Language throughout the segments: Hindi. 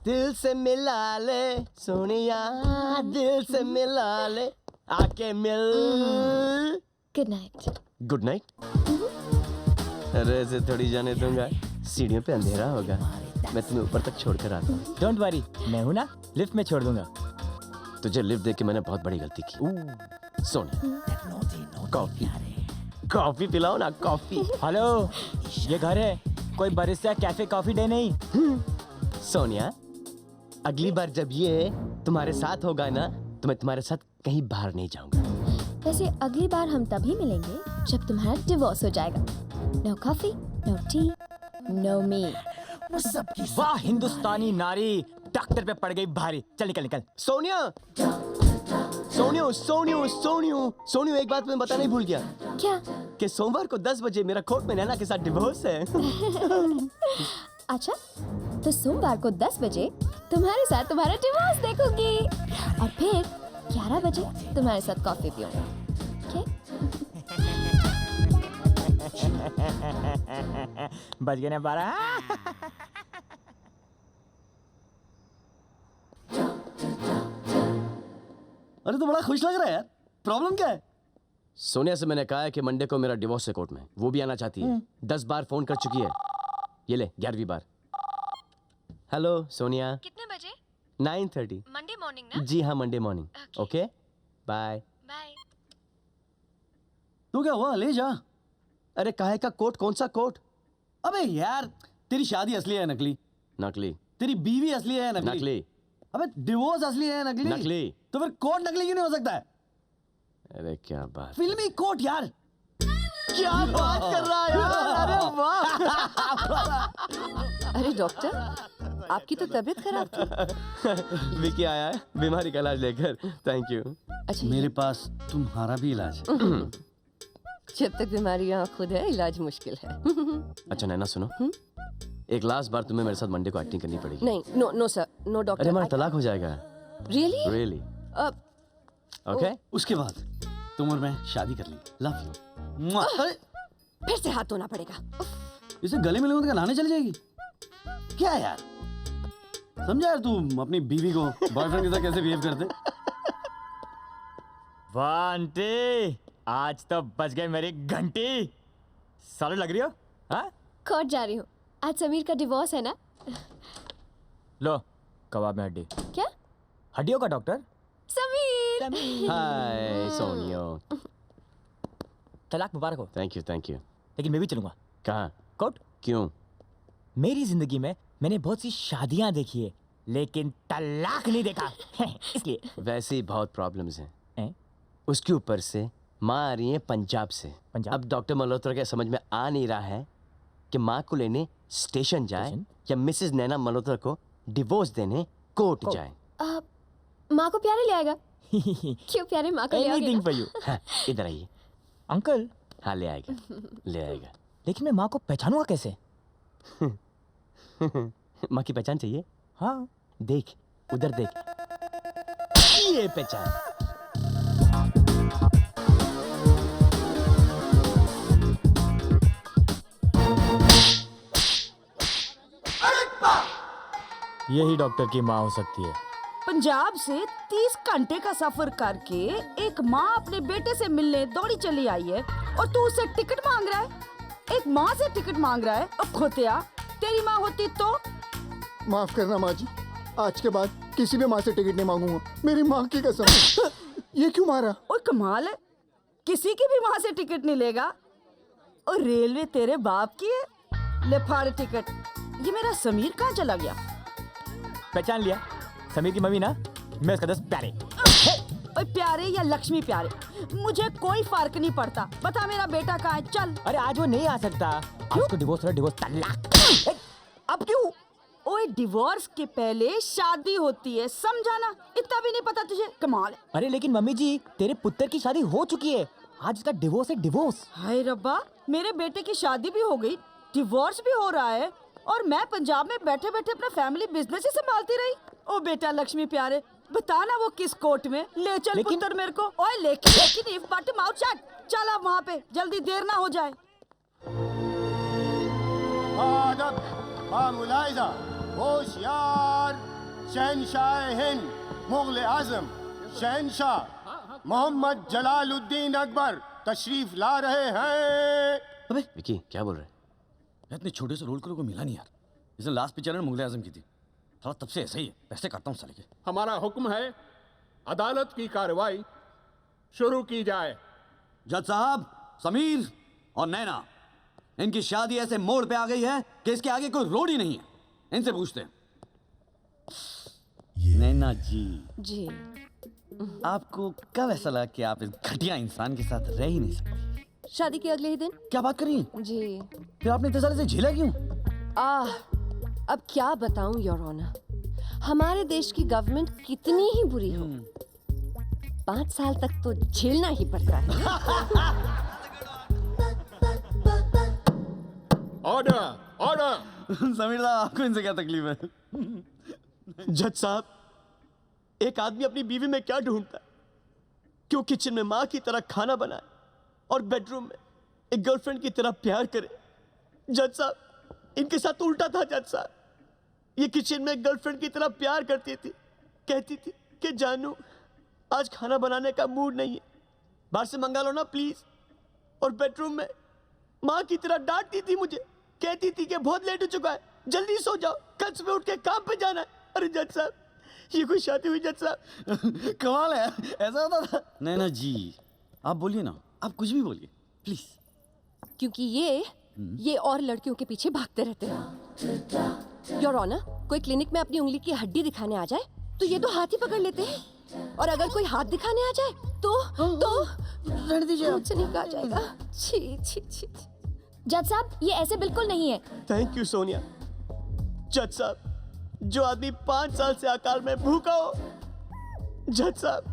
दिल से मिला ले सोनिया, दिल से मिला ले, आके मिल। Good night. Good night. अरे ऐसे थोड़ी जाने दूंगा, सीढ़ियों पे अंधेरा होगा, मैं तुम्हें ऊपर तक छोड़कर आता हूँ। डोंट वरी, मैं हूँ ना, लिफ्ट में छोड़ दूंगा। तुझे लिफ्ट देके मैंने बहुत बड़ी गलती की। सोनिया, कॉफी कॉफी पिलाओ ना, कॉफी। हेलो, ये घर है, कोई बारिस्ता कैफे कॉफी डे नहीं। सोनिया, अगली बार जब ये तुम्हारे साथ होगा ना, तो मैं तुम्हारे साथ कहीं बाहर नहीं जाऊंगा। वैसे अगली बार हम तभी मिलेंगे जब तुम्हारा डिवोर्स हो जाएगा। No coffee, no tea, no me. वाह हिंदुस्तानी नारी, डॉक्टर पे पड़ गई भारी। चल निकल निकल। सोनिया, सोनियो सोनियो सोनियो सोनियो, एक बात मैं बताना ही भूल गया। क्या? कि सोमवार को 10 बजे मेरा कोर्ट में नैना के साथ डिवोर्स है। अच्छा, तो सोमवार को 10 बजे तुम्हारे साथ तुम्हारा डिवोर्स देखूंगी और फिर 11 बजे तुम्हारे साथ कॉफी पीऊंगी। बच गए ना 12। अरे तो बड़ा खुश लग रहा है यार, प्रॉब्लम क्या है? सोनिया से मैंने कहा है कि मंडे को मेरा डिवोर्स है कोर्ट में, वो भी आना चाहती है। 10 बार फोन कर चुकी है, ये ले 11वीं बार। हेलो सोनिया। कितने बजे? 9:30। मंडे मॉर्निंग ना? जी हाँ, Monday morning. Okay bye. Bye. तो क्या हुआ, ले जा। अरे काहे का कोर्ट? कौन सा कोर्ट? अबे यार, तेरी शादी असली है नकली? नकली। तेरी बीवी असली है नकली? नकली। अबे डिवोर्स असली है नकली? नकली। तो फिर कोर्ट नकली क्यों नहीं हो सकता है? अरे क्या बात, फिल्मी कोर्ट यार। क्या बात कर रहा है यार? अरे वाह। अरे डॉक्टर, आपकी तो तबीयत खराब थी। विकी आया है बीमारी का इलाज लेकर। Thank you. अच्छा, मेरे पास तुम्हारा भी इलाज है। जब तक बीमारी यहाँ खुद है, इलाज मुश्किल है। अच्छा नैना सुनो, एक लास्ट बार तुम्हें मेरे साथ मंडे को एक्टिंग करनी पड़ेगी। नहीं, no no sir, no doctor. अरे हमारा तलाक हो जाएगा। रियली? रियली? अब ओके। उसके बाद तुम और मैं शादी कर लेंगे। Love you. अरे फिर से हाथ धोना पड़ेगा। इसे गले मिलूंगा तो नहाने चली जाएगी क्या यार? समझा यार, तू अपनी बीवी को बॉयफ्रेंड के साथ कैसे बिहेव करते? वाह आंटी, आज तो बच गई मेरी घंटी। सालों लग रही हो? हाँ? कोर्ट जा रही हूँ, आज समीर का डिवोर्स है ना? लो कबाब में हड्डी। क्या? हड्डियों का डॉक्टर? समीर। हाय सोनियो। तलाक मुबारक हो। Thank you. लेकिन मैं भी चलूंगा। कहाँ? कोर्ट? क्यों? मेरी जिंदगी में मैंने बहुत सी शादियां देखी है, लेकिन तलाक नहीं देखा। इसलिए। वैसे ही बहुत प्रॉब्लम्स हैं। हैं? उसके ऊपर से माँ आ रही है पंजाब से। पंजाब? अब डॉक्टर मल्होत्रा के समझ में आ नहीं रहा है कि माँ को लेने स्टेशन जाए या मिसेस नैना मल्होत्रा को डिवोर्स देने कोर्ट जाए। माँ को प्यारे ले आएगा। क्यों प्यारे, माँ को ले आओगे एनीथिंग ना? For you. हाँ, इधर आइए। अंकल, हाँ ले आएगा, ले आएगा। लेकिन मैं माँ को पहचानूंगा कैसे? माँ की पहचान चाहिए? हाँ। देख उधर देख, ये पहचान। यही डॉक्टर की माँ हो सकती है। पंजाब से 30 घंटे का सफर करके एक माँ अपने बेटे से मिलने दौड़ी चली आई है और तू उससे टिकट मांग रहा है। एक माँ से टिकट मांग रहा है। अब खोतिया, तेरी माँ होती तो? माफ करना माँ जी, आज के बाद किसी भी माँ से टिकट नहीं मांगूंगा, मेरी माँ की कसम। ये क्यों मारा? और कमाल है, किसी की भी माँ से टिकट नहीं लेगा। और रेलवे तेरे बाप की है। ले फाड़ टिकट। ये मेरा समीर कहाँ चला गया? पहचान लिया, समीर की मम्मी ना, मैं उसका 10 प्यारे। और प्यारे या लक्ष्मी प्यारे, मुझे कोई फर्क नहीं पड़ता। बता मेरा बेटा कहाँ है? चल। अरे आज वो नहीं आ सकता, आज उसको डिवोर्स तलाक। अब क्यों? ओए, डिवोर्स के पहले शादी होती है, समझा ना? इतना भी नहीं पता तुझे? कमाल है। अरे लेकिन मम्मी जी, तेरे पुत्र की शादी हो चुकी है, आज इसका डिवोर्स है, डिवोर्स। हाय रब्बा, मेरे बेटे की शादी भी हो गई, डिवोर्स भी हो रहा है, और मैं पंजाब में बैठे बैठे अपना फैमिली बिजनेस ही संभालती रही। ओ बेटा लक्ष्मी प्यारे, बता ना वो किस कोर्ट में? ले चल पुत्र मेरे को। ओए लेकिन इफ बट माउथ शट। चल अब वहाँ पे, जल्दी देर ना हो जाए। आदब, मुलाहिजा, होशियार, शहनशाह हिंद मुगल आजम शहनशाह मोहम्मद जलालुद्दीन अकबर तशरीफ ला रहे हैं। अबे विकी क्या बोल रहे हैं? इतने छोटे से रोल को मिला नहीं यार। इसने लास्ट पिक्चर में मुगल आजम की थी। थोड़ा तब से ऐसा ही है, ऐसे करता हूँ साले के। हमारा हुक्म है, अदालत की कार्रवाई शुरू की जाए। जज साहब, समीर और नैना, इनकी शादी ऐसे मोड़ पे आ गई है कि इसके आगे कोई रोड ही नहीं है। इनसे पूछते हैं। नैना जी, जी आपको कब ऐसा लगा कि आप इस घटिया इंसान के साथ रह ही नहीं सकती? शादी के अगले ही दिन। क्या बात कर रही हैं? जी फिर आपने इतने सारे से झेला क्यों? अब क्या बताऊं योर ऑनर, हमारे देश की गवर्नमेंट कितनी ही बुरी हो, 5 साल तक तो झेलना ही पड़ता है। Order order. समीर साहब, आपको इनसे क्या तकलीफ है? जज साहब, एक आदमी अपनी बीवी में क्या ढूंढता है? क्यों किचन में माँ की तरह खाना बनाए और बेडरूम में एक गर्लफ्रेंड की तरह प्यार करे? जज साहब, इनके साथ उल्टा था। जज साहब, ये किचन में गर्लफ्रेंड की तरह प्यार करती थी, कहती थी कि जानू आज खाना बनाने का मूड नहीं है, बाहर से मंगा लो ना प्लीज। और बेडरूम में माँ की तरह डांटती थी मुझे, कहती थी कि बहुत लेट हो चुका है, जल्दी सो जाओ, कल सुबह उठ के काम पे जाना है। अरे जज साहब, ये कोई शादी हुई? जज साहब कमाल है, ऐसा होता था? नैना जी, आप बोलिए ना, आप कुछ भी बोलिए प्लीज। क्योंकि ये और लड़कियों के पीछे भागते रहते हैं। योर ऑनर, कोई क्लिनिक में अपनी उंगली की हड्डी दिखाने आ जाए तो ये तो हाथ ही पकड़ लेते हैं, और अगर कोई हाथ दिखाने आ जाए तो रहने दीजिए, मुझसे नहीं कहा जाएगा। छी छी छी। जज साहब, ये ऐसे बिल्कुल नहीं है। Thank you Sonia. जज साहब, जो आदमी 5 साल से अकाल में भूखा हो, जज साहब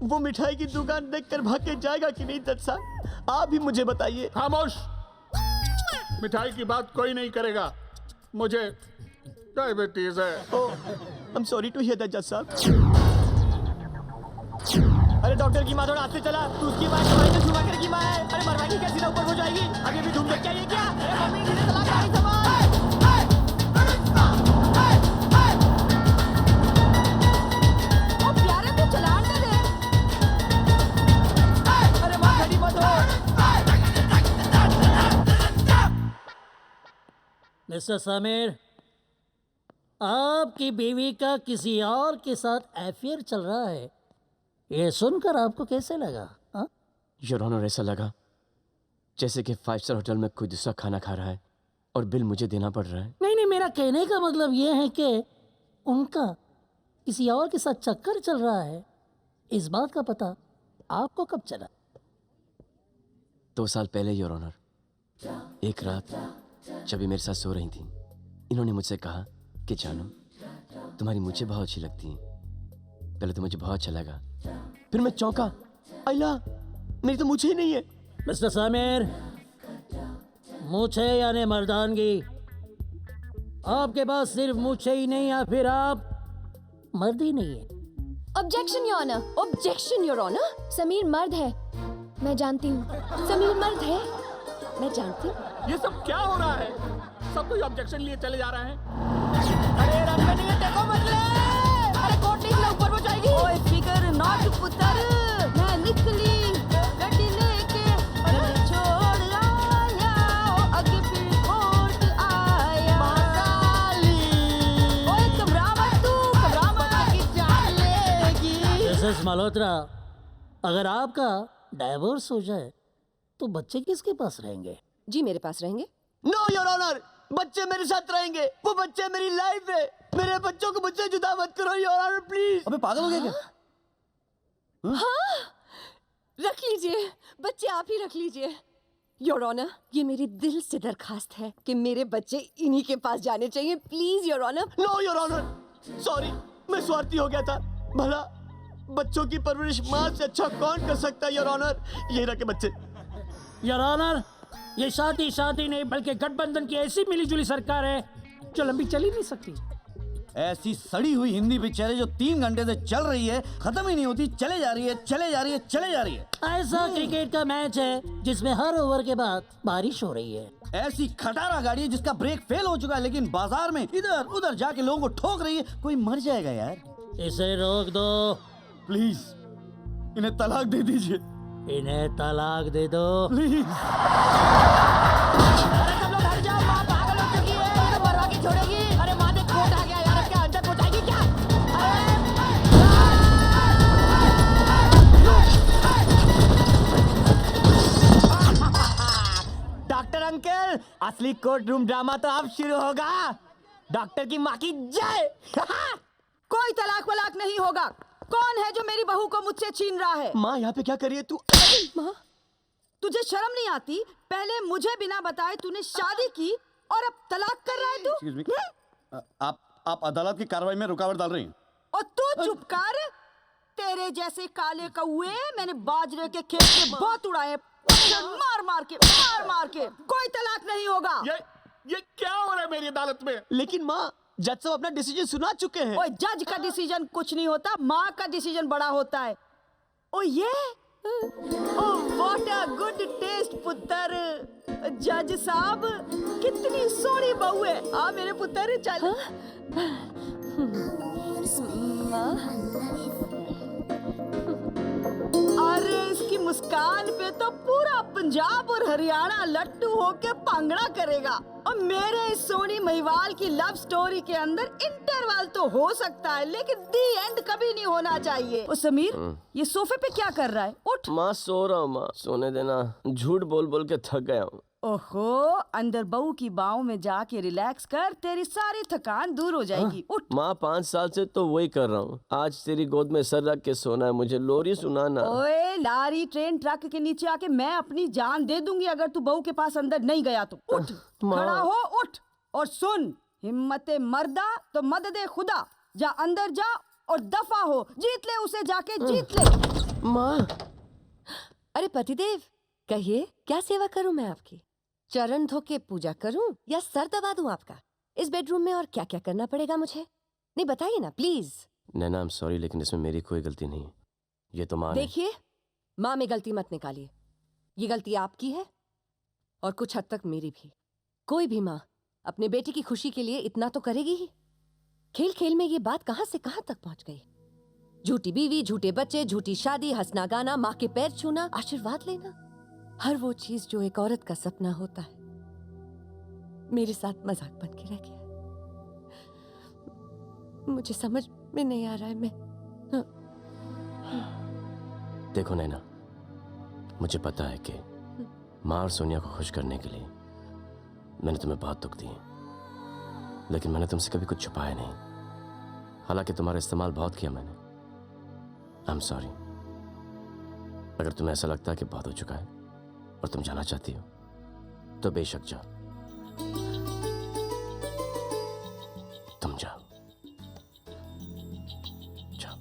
वो मिठाई की दुकान देखकर भाग के जाएगा कि नहीं? जज साहब आप भी मुझे बताइए। खामोश, मिठाई की बात कोई नहीं करेगा, मुझे डायबिटीज है। Oh, I am sorry to hear that जज साहब। अरे डॉक्टर की माँ थोड़ा हाथ से चला, तू उसकी माँ दवाई से छुपा कर की माँ है। अरे मरवाएगी क्या? सीधा ऊपर हो जाएगी। अभी भी ढूंढ क्या? ये क्या? अरे मम्मी सीधे चला गाड़ी संभाल। ओ प्यारे, तू चलान तो दे। अरे माँ खड़ी मत हो। मिस्टर समीर, आपकी बीवी का किसी और के साथ अफेयर चल रहा है, ये सुनकर आपको कैसे लगा? हाँ? योर ऑनर, ऐसा लगा जैसे कि 5 स्टार होटल में कोई दूसरा खाना खा रहा है और बिल मुझे देना पड़ रहा है। नहीं, मेरा कहने का मतलब ये है कि उनका किसी और के साथ चक्कर चल रहा है। इस बात का पता आपको कब चला? 2 साल पहले योर ऑनर, एक रात जब ये मेरे साथ सो रही थी, इन्होंने मुझसे कहा कि जानू तुम्हारी मुझे बहुत अच्छी लगती है। पहले तो मुझे बहुत अच्छा लगा, फिर मैं चौंका, अल्लाह मेरी तो मुझे ही नहीं है। मिस्टर समीर, मूछे यानी मर्दानगी, आपके पास सिर्फ मूछे ही नहीं या फिर आप मर्द ही नहीं है। Objection your honour. Objection your honour. Sameer मर्द है, मैं जानती हूँ। समीर मर्द है, मैं जानती हूँ। ये सब क्या हो रहा है? सब कोई ऑब्जेक्शन लिए चले जा रहे हैं। अरे रन में नहीं है, देखो मत ले। अरे कोट निकला, ऊपर हो जाएगी। ओए फिकर नॉट पुत्र, मैं निकली गड्डी लेके छोड़ आया, आगे फिर कोर्ट आया। ओए घबरा मत तू, घबरा मत की जान लेगी। मिसेस मल्होत्रा, अगर आपका डाइवोर्स हो जाए तो बच्चे किसके पास रहेंगे? जी मेरे पास रहेंगे। नो योर ऑनर, बच्चे मेरे साथ रहेंगे। वो बच्चे मेरी लाइफ है। मेरे बच्चों को मुझसे जुदा मत करो योर ऑनर, प्लीज। अबे पागल हो गया क्या? रख लीजिए बच्चे, आप ही रख लीजिए। योर ऑनर, ये मेरी दिल से दरखास्त है कि मेरे बच्चे इन्हीं के पास जाने चाहिए, please your honour. No your honour, sorry, मैं स्वार्थी हो गया था। भला बच्चों की परवरिश माँ से अच्छा कौन कर सकता है योर ऑनर? ये रखे बच्चे। योर ऑनर, ये शादी नहीं बल्कि गठबंधन की ऐसी मिलीजुली सरकार है जो लंबी चल ही नहीं सकती। ऐसी सड़ी हुई हिंदी पिक्चर है जो 3 घंटे से चल रही है, खत्म ही नहीं होती, चले जा रही है, चले जा रही है, चले जा रही है। ऐसा क्रिकेट का मैच है जिसमें हर ओवर के बाद बारिश हो रही है। ऐसी खटारा गाड़ी है जिसका ब्रेक फेल हो चुका है, लेकिन बाजार में इधर उधर जाके लोगों को ठोक रही है। कोई मर जाएगा यार। इसे रोक दो। प्लीज इन्हें तलाक दे दीजिए। इन्हें तलाक दे दो। प्लीज। अरे माँ देख कोट आ गया यार, क्या अंदर पहुंचाएगी क्या? डॉक्टर अंकल, असली कोर्ट रूम ड्रामा तो अब शुरू होगा। डॉक्टर की माँ की जय। कोई तलाक वलाक नहीं होगा। कौन है जो मेरी बहू को मुझसे छीन रहा है? माँ यहाँ पे क्या कर रही है तू? माँ, तुझे शर्म नहीं आती? पहले मुझे बिना बताए तूने शादी की और अब तलाक कर रहा है तू? Excuse me. आप अदालत की कार्रवाई में रुकावट डाल रही हैं। और तू चुप कर। तेरे जैसे काले कौए मैंने बाजरे के खेत में बहुत उड़ाए, मार मार के। कोई तलाक नहीं होगा। ये क्या हो रहा है मेरी अदालत में? लेकिन माँ, जज साहब अपना डिसीजन सुना चुके हैं। ओए, जज का डिसीजन कुछ नहीं होता, माँ का डिसीजन बड़ा होता है। Oh yeah, oh what a good test पुत्र। जज साहब, कितनी सोहनी बहू है। आ मेरे पुत्र चल। अरे इसकी मुस्कान पे तो पूरा पंजाब और हरियाणा लट्टू होके भांगड़ा करेगा। और मेरे इस सोनी महिवाल की लव स्टोरी के अंदर इंटरवल तो हो सकता है, लेकिन दी एंड कभी नहीं होना चाहिए। ओ समीर, ये सोफे पे क्या कर रहा है? उठ। माँ सो रहा हूँ माँ, सोने देना। झूठ बोल बोल के थक गया हूँ। ओहो, अंदर बहू की बाहों में जाके रिलैक्स कर, तेरी सारी थकान दूर हो जाएगी। उठ। माँ 5 साल से तो वही कर रहा हूँ। आज तेरी गोद में सर रख के सोना है, मुझे लोरी सुनाना। ओए, लारी ट्रेन ट्रक के नीचे आके मैं अपनी जान दे दूंगी अगर तू बहू के पास अंदर नहीं गया तो। उठ, खड़ा हो, उठ। और सुन, हिम्मते मर्दा तो मददे खुदा। जा अंदर जा और दफा हो। जीत ले उसे, जाके जीत ले। माँ, अरे पतिदेव, कहिए क्या सेवा करूं मैं आपकी? चरण धो के पूजा करूं या सर दबा दूं आपका? इस बेडरूम में और क्या क्या करना पड़ेगा मुझे? नहीं बताइए ना please. Naina, I am sorry, लेकिन इसमें मेरी कोई गलती नहीं है। ये तो माँ ने। देखिए, माँ में गलती मत निकालिए। ये गलती आपकी है और कुछ हद तक मेरी भी। कोई भी माँ अपने बेटे की खुशी के लिए इतना तो करेगी ही। खेल खेल में ये बात कहां से कहां तक पहुंच गई। झूठी बीवी, झूठे बच्चे, झूठी शादी, हंसना गाना, माँ के पैर छूना, आशीर्वाद लेना, हर वो चीज जो एक औरत का सपना होता है, मेरे साथ मजाक बन के रह गया। मुझे समझ में नहीं आ रहा है। मैं देखो नैना, मुझे पता है कि माँ और सोनिया को खुश करने के लिए मैंने तुम्हें बहुत दुख दिए, लेकिन मैंने तुमसे कभी कुछ छुपाया नहीं। हालांकि तुम्हारा इस्तेमाल बहुत किया मैंने। आई एम सॉरी। अगर तुम्हें ऐसा लगता है कि बहुत हो चुका है और तुम जाना चाहती हो तो बेशक जाओ। तुम जाओ, जाओ।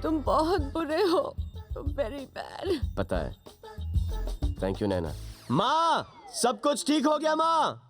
तुम बहुत बुरे हो, वेरी बैड। पता है। थैंक यू नैना। माँ, सब कुछ ठीक हो गया माँ।